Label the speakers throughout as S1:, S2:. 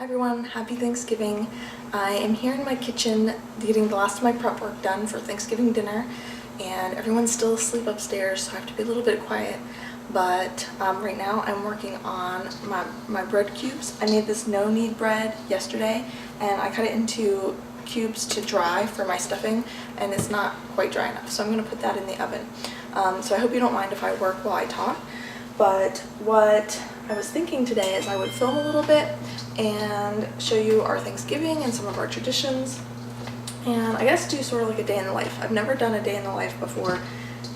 S1: everyone, happy Thanksgiving. I am here in my kitchen getting the last of my prep work done for Thanksgiving dinner, and everyone's still asleep upstairs, so I have to be a little bit quiet. But right now I'm working on my bread cubes. I made this no-knead bread yesterday, and I cut it into cubes to dry for my stuffing, and it's not quite dry enough, so I'm going to put that in the oven. So I hope you don't mind if I work while I talk. But what I was thinking today is I would film a little bit and show you our Thanksgiving and some of our traditions, and I guess do sort of like a day in the life. I've never done a day in the life before,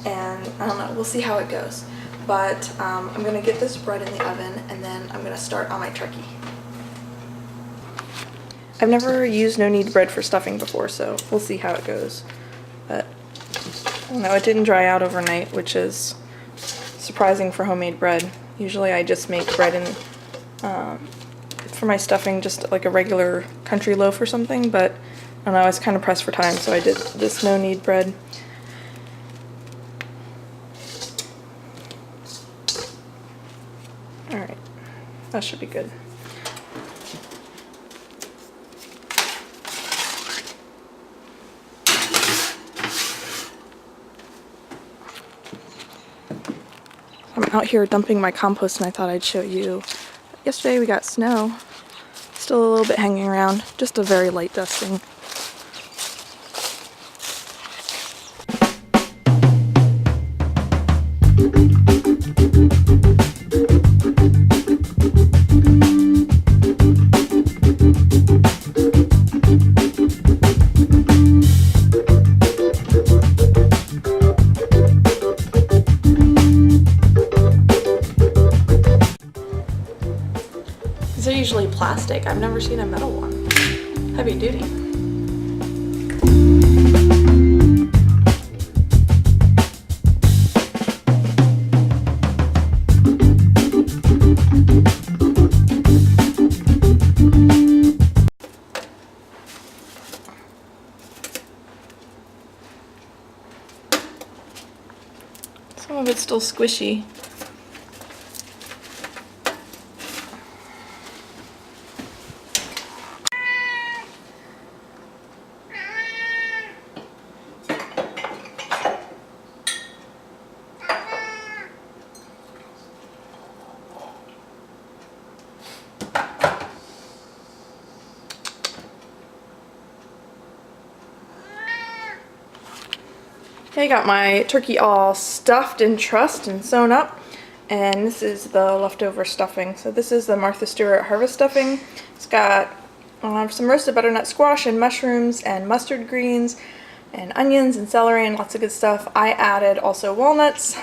S1: and I don't know, we'll see how it goes. But I'm going to get this bread in the oven, and then I'm going to start on my turkey. I've never used no-knead bread for stuffing before, so we'll see how it goes. But I don't know, it didn't dry out overnight, which is surprising for homemade bread. Usually I just make bread in for my stuffing, just like a regular country loaf or something, but I don't know, I was kind of pressed for time, so I did this no-knead bread. Alright, that should be good. I'm out here dumping my compost, and I thought I'd show you. Yesterday we got snow. Still a little bit hanging around, just a very light dusting. These are usually plastic. I've never seen a metal one. Heavy duty. Some of it's still squishy. Okay, I got my turkey all stuffed and trussed and sewn up, and this is the leftover stuffing. So this is the Martha Stewart harvest stuffing. It's got some roasted butternut squash and mushrooms and mustard greens and onions and celery and lots of good stuff. I added also walnuts,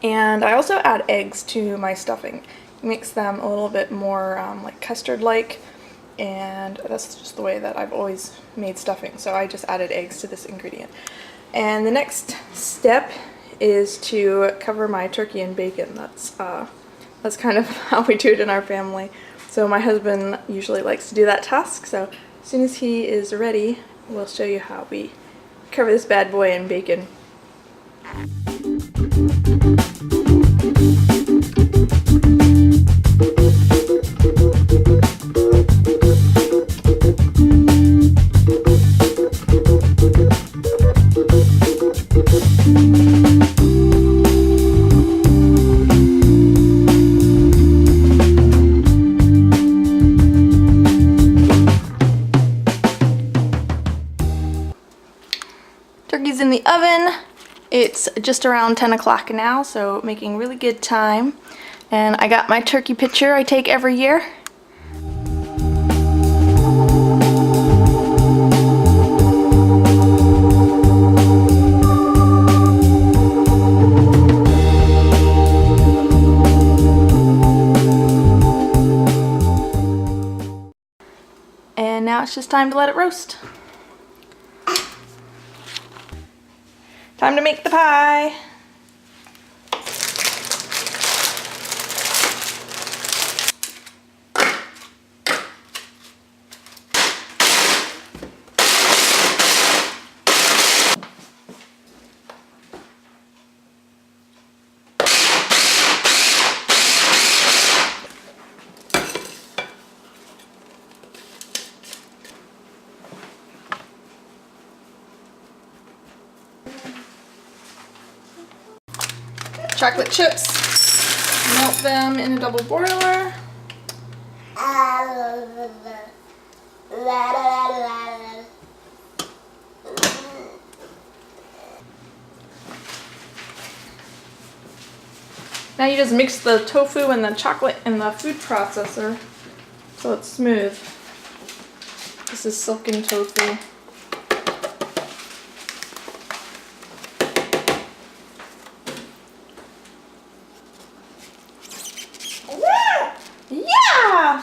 S1: and I also add eggs to my stuffing. It makes them a little bit more like custard-like, and that's just the way that I've always made stuffing. So I just added eggs to this ingredient. And the next step is to cover my turkey in bacon. That's kind of how we do it in our family. So my husband usually likes to do that task. So as soon as he is ready, we'll show you how we cover this bad boy in bacon. Turkey's in the oven. It's just around 10 o'clock now, so making really good time. And I got my turkey picture I take every year. And now it's just time to let it roast. Time to make the pie. chocolate chips, melt them in a double boiler. Now you just mix the tofu and the chocolate in the food processor so it's smooth. This is silken tofu. Yeah!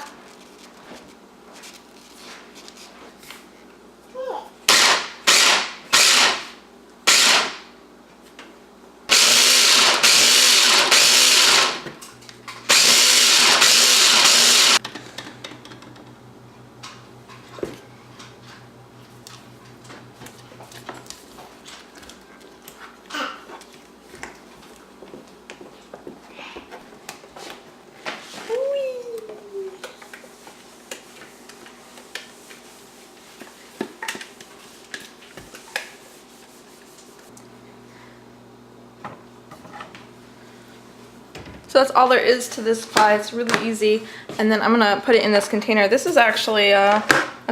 S1: So that's all there is to this pie. It's really easy. And then I'm gonna put it in this container. This is actually a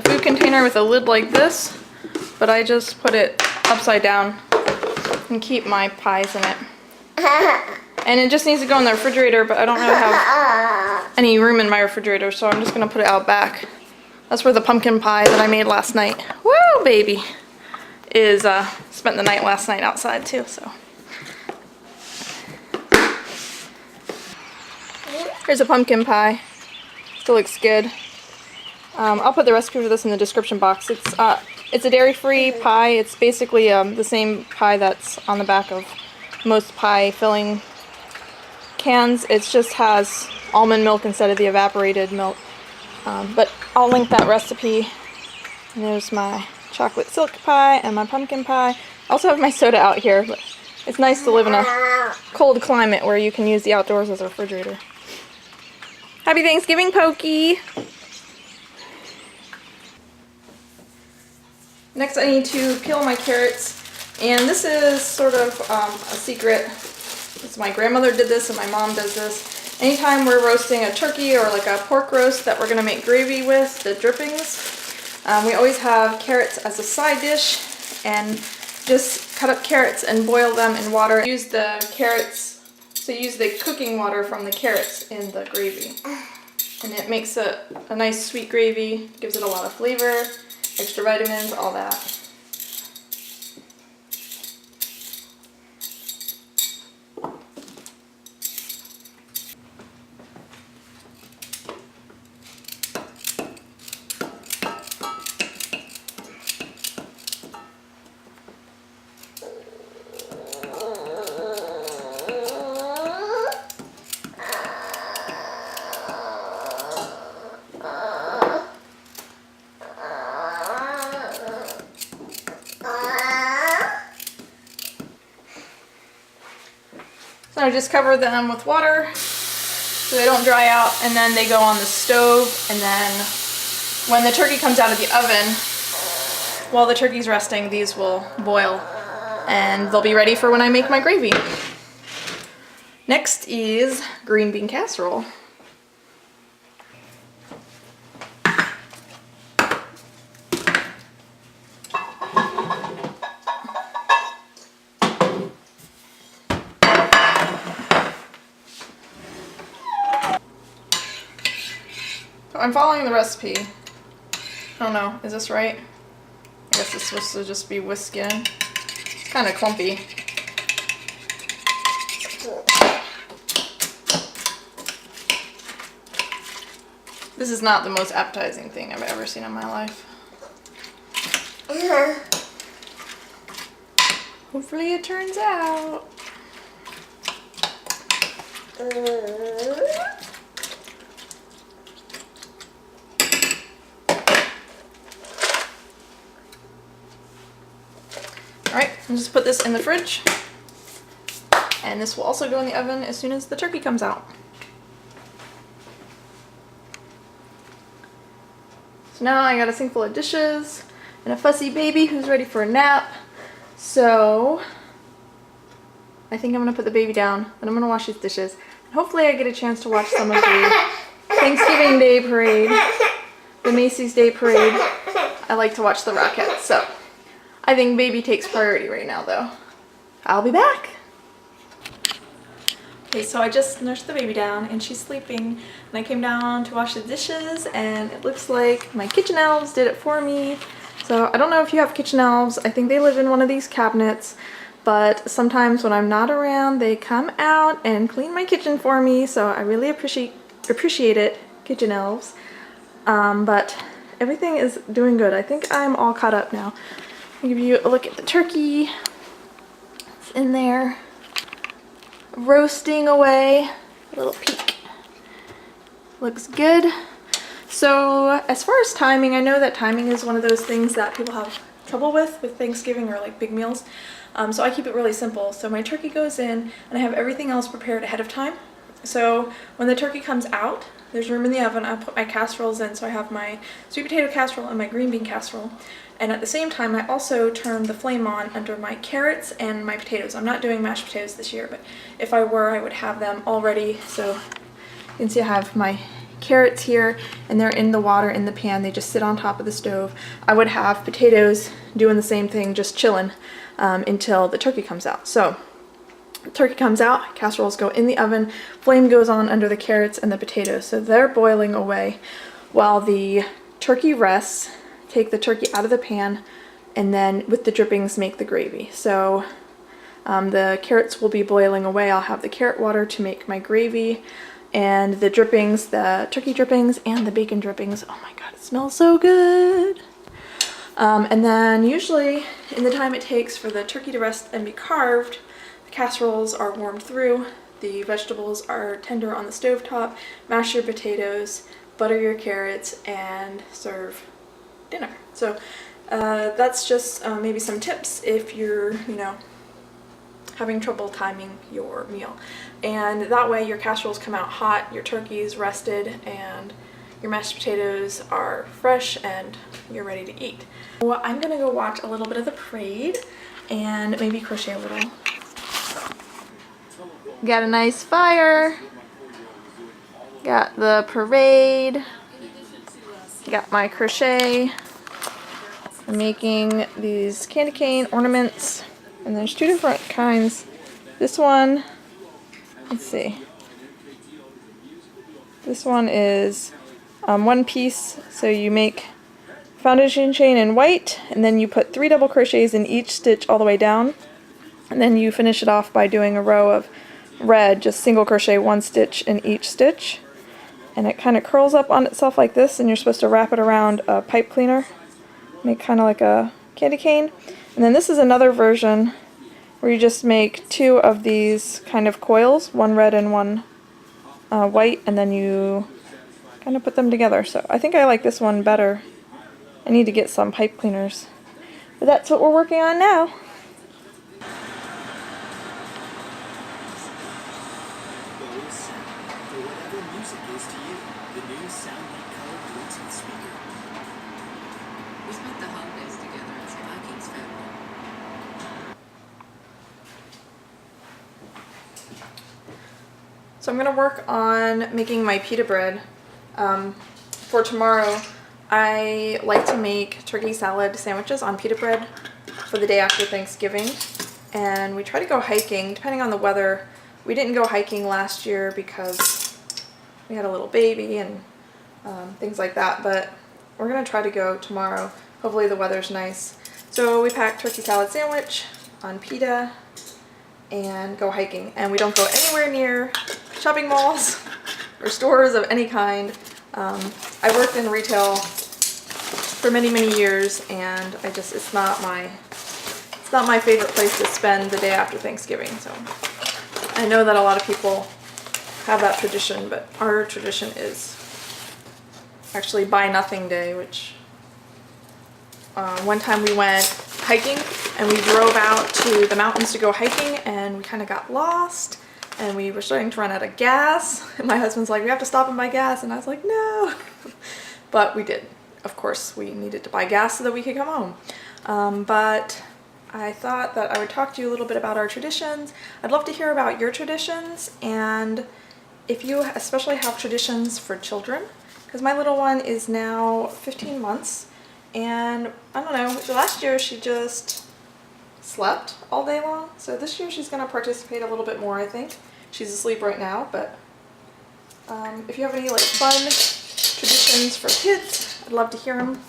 S1: food container with a lid like this, but I just put it upside down and keep my pies in it. And it just needs to go in the refrigerator, but I don't really have any room in my refrigerator, so I'm just gonna put it out back. That's where the pumpkin pie that I made last night, woo baby, is spent the night last night outside too, so. Here's a pumpkin pie. Still looks good. I'll put the recipe for this in the description box. It's a dairy-free pie. It's basically the same pie that's on the back of most pie filling cans. It just has almond milk instead of the evaporated milk. But I'll link that recipe. And there's my chocolate silk pie and my pumpkin pie. I also have my soda out here. But it's nice to live in a cold climate where you can use the outdoors as a refrigerator. Happy Thanksgiving, Pokey! Next I need to peel my carrots, and this is sort of a secret. It's my grandmother did this and my mom does this. Anytime we're roasting a turkey or like a pork roast that we're going to make gravy with, the drippings, we always have carrots as a side dish, and just cut up carrots and boil them in water. Use the carrots. So use the cooking water from the carrots in the gravy. And it makes a nice sweet gravy, gives it a lot of flavor, extra vitamins, all that. So I just cover them with water so they don't dry out, and then they go on the stove, and then when the turkey comes out of the oven, while the turkey's resting, these will boil and they'll be ready for when I make my gravy. Next is green bean casserole. I'm following the recipe. I don't know, is this right? I guess it's supposed to just be whisked in. It's kind of clumpy. This is not the most appetizing thing I've ever seen in my life. Hopefully it turns out. Alright, I'll just put this in the fridge, and this will also go in the oven as soon as the turkey comes out. So now I got a sink full of dishes and a fussy baby who's ready for a nap. So I think I'm gonna put the baby down, and I'm gonna wash these dishes. And hopefully I get a chance to watch some of the Thanksgiving Day parade, the Macy's Day parade. I like to watch the Rockettes, so I think baby takes priority right now though. I'll be back. Okay, so I just nursed the baby down and she's sleeping, and I came down to wash the dishes, and it looks like my kitchen elves did it for me. So I don't know if you have kitchen elves. I think they live in one of these cabinets, but sometimes when I'm not around, they come out and clean my kitchen for me, so I really appreciate it, kitchen elves. But everything is doing good. I think I'm all caught up now. I'll give you a look at the turkey. It's in there, roasting away. A little peek. Looks good. So as far as timing, I know that timing is one of those things that people have trouble with Thanksgiving or like big meals. So I keep it really simple. So my turkey goes in and I have everything else prepared ahead of time. So when the turkey comes out, there's room in the oven. I put my casseroles in. So I have my sweet potato casserole and my green bean casserole. And at the same time, I also turn the flame on under my carrots and my potatoes. I'm not doing mashed potatoes this year, but if I were, I would have them all ready. So you can see I have my carrots here, and they're in the water in the pan. They just sit on top of the stove. I would have potatoes doing the same thing, just chilling until the turkey comes out. So the turkey comes out, casseroles go in the oven, flame goes on under the carrots and the potatoes. So they're boiling away while the turkey rests. Take the turkey out of the pan, and then with the drippings make the gravy. So the carrots will be boiling away. I'll have the carrot water to make my gravy, and the drippings, the turkey drippings and the bacon drippings. Oh my god, it smells so good. And then usually in the time it takes for the turkey to rest and be carved, the casseroles are warmed through, the vegetables are tender on the stovetop, mash your potatoes, butter your carrots, and serve dinner. So that's just maybe some tips if you're, having trouble timing your meal. And that way your casseroles come out hot, your turkey's rested, and your mashed potatoes are fresh and you're ready to eat. Well, I'm gonna go watch a little bit of the parade and maybe crochet a little. Got a nice fire. Got the parade. Got my crochet. I'm making these candy cane ornaments, and there's two different kinds. This one, let's see. This one is one piece, so you make foundation chain in white, and then you put 3 double crochets in each stitch all the way down, and then you finish it off by doing a row of red, just single crochet 1 stitch in each stitch. And it kind of curls up on itself like this, and you're supposed to wrap it around a pipe cleaner, make kind of like a candy cane. And then this is another version where you just make 2 of these kind of coils, one red and one white, and then you kind of put them together. So I think I like this one better. I need to get some pipe cleaners, but that's what we're working on now. So I'm going to work on making my pita bread. For tomorrow, I like to make turkey salad sandwiches on pita bread for the day after Thanksgiving. And we try to go hiking, depending on the weather. We didn't go hiking last year because we had a little baby and things like that, but we're going to try to go tomorrow. Hopefully the weather's nice. So we pack turkey salad sandwich on pita and go hiking. And we don't go anywhere near shopping malls or stores of any kind. I worked in retail for many years, and it's not my favorite place to spend the day after Thanksgiving. So I know that a lot of people have that tradition, but our tradition is actually Buy Nothing Day, which one time we went hiking and we drove out to the mountains to go hiking, and we kind of got lost. And we were starting to run out of gas, and my husband's like, we have to stop and buy gas, and I was like, no. But we did. Of course, we needed to buy gas so that we could come home. But I thought that I would talk to you a little bit about our traditions. I'd love to hear about your traditions, and if you especially have traditions for children, because my little one is now 15 months, and I don't know, last year she just slept all day long, so this year she's going to participate a little bit more, I think. She's asleep right now, but if you have any like fun traditions for kids, I'd love to hear them.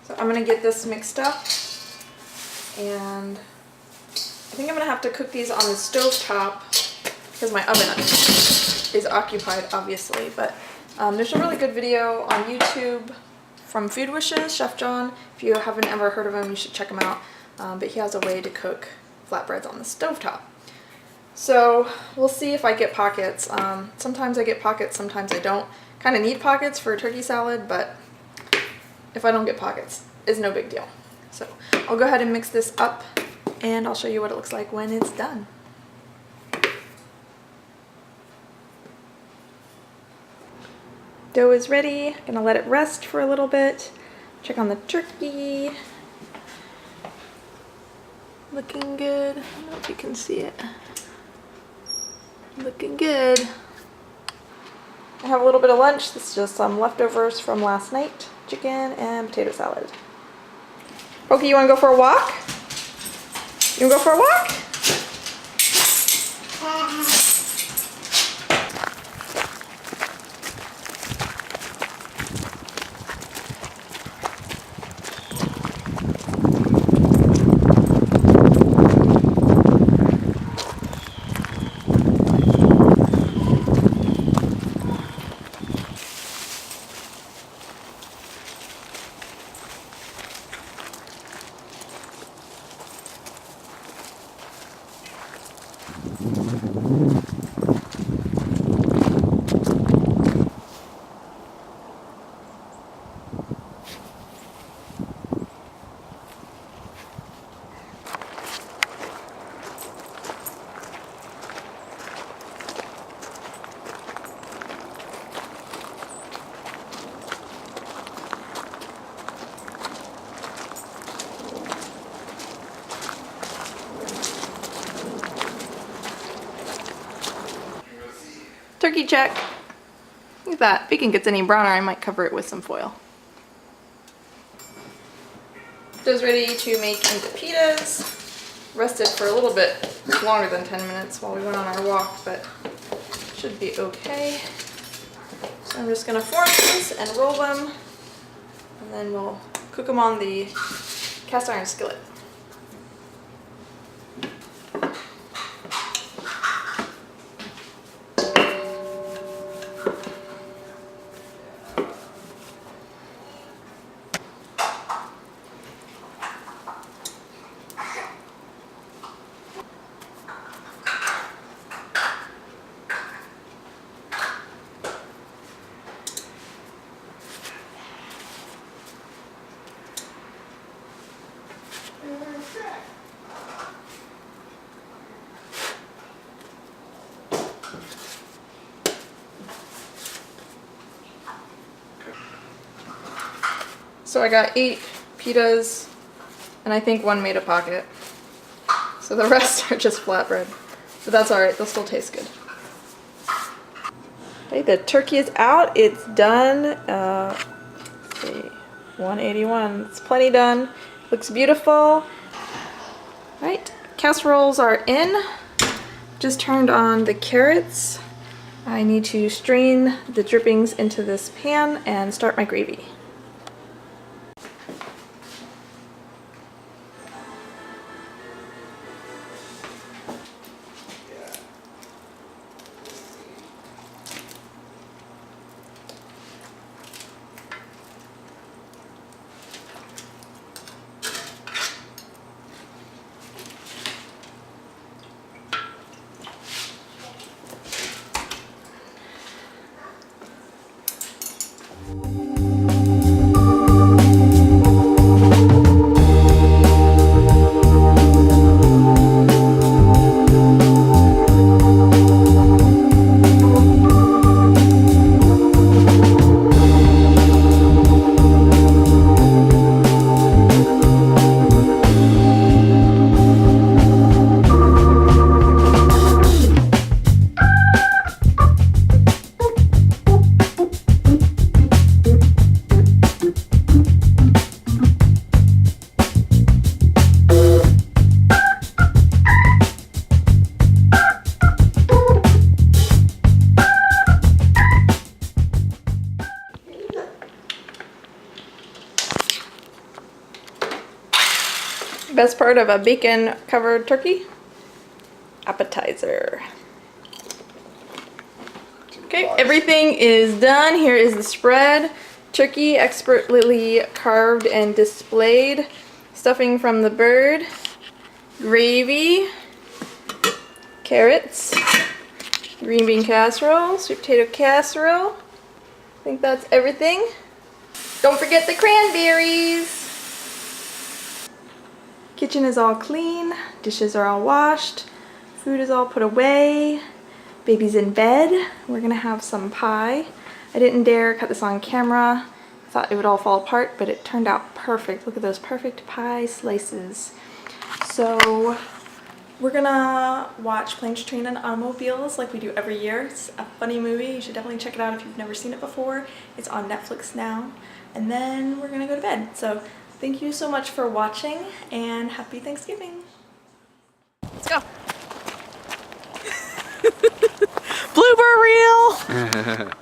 S1: So I'm going to get this mixed up, and I think I'm going to have to cook these on the stove top because my oven is occupied, obviously, but there's a really good video on YouTube from Food Wishes, Chef John. If you haven't ever heard of him, you should check him out. But he has a way to cook flatbreads on the stovetop. So we'll see if I get pockets. Sometimes I get pockets, sometimes I don't. Kind of need pockets for a turkey salad, but if I don't get pockets, it's no big deal. So I'll go ahead and mix this up, and I'll show you what it looks like when it's done. Dough is ready. Gonna let it rest for a little bit. Check on the turkey. Looking good. I don't know if you can see it. Looking good. I have a little bit of lunch. This is just some leftovers from last night. Chicken and potato salad. Pokey, you wanna go for a walk? You wanna go for a walk? Turkey check. Look at that. If it gets any browner, I might cover it with some foil. Dough's ready to make into pitas. Rested for a little bit longer than 10 minutes while we went on our walk, but should be okay. So I'm just going to form these and roll them, and then we'll cook them on the cast iron skillet. So I got 8 pitas, and I think 1 made a pocket. So the rest are just flatbread. But that's alright, they'll still taste good. Okay, the turkey is out. It's done. Let's see, 181. It's plenty done. Looks beautiful. Right, casseroles are in. Just turned on the carrots. I need to strain the drippings into this pan and start my gravy. Best part of a bacon covered turkey? Appetizer. Okay, everything is done. Here is the spread. Turkey expertly carved and displayed. Stuffing from the bird. Gravy. Carrots. Green bean casserole. Sweet potato casserole. I think that's everything. Don't forget the cranberries. Kitchen is all clean. Dishes are all washed. Food is all put away. Baby's in bed. We're gonna have some pie. I didn't dare cut this on camera. I thought it would all fall apart, but it turned out perfect. Look at those perfect pie slices. So we're gonna watch Planes, Trains, and Automobiles like we do every year. It's a funny movie. You should definitely check it out if you've never seen it before. It's on Netflix now. And then we're gonna go to bed. So thank you so much for watching and happy Thanksgiving. Let's go.
S2: Blooper reel!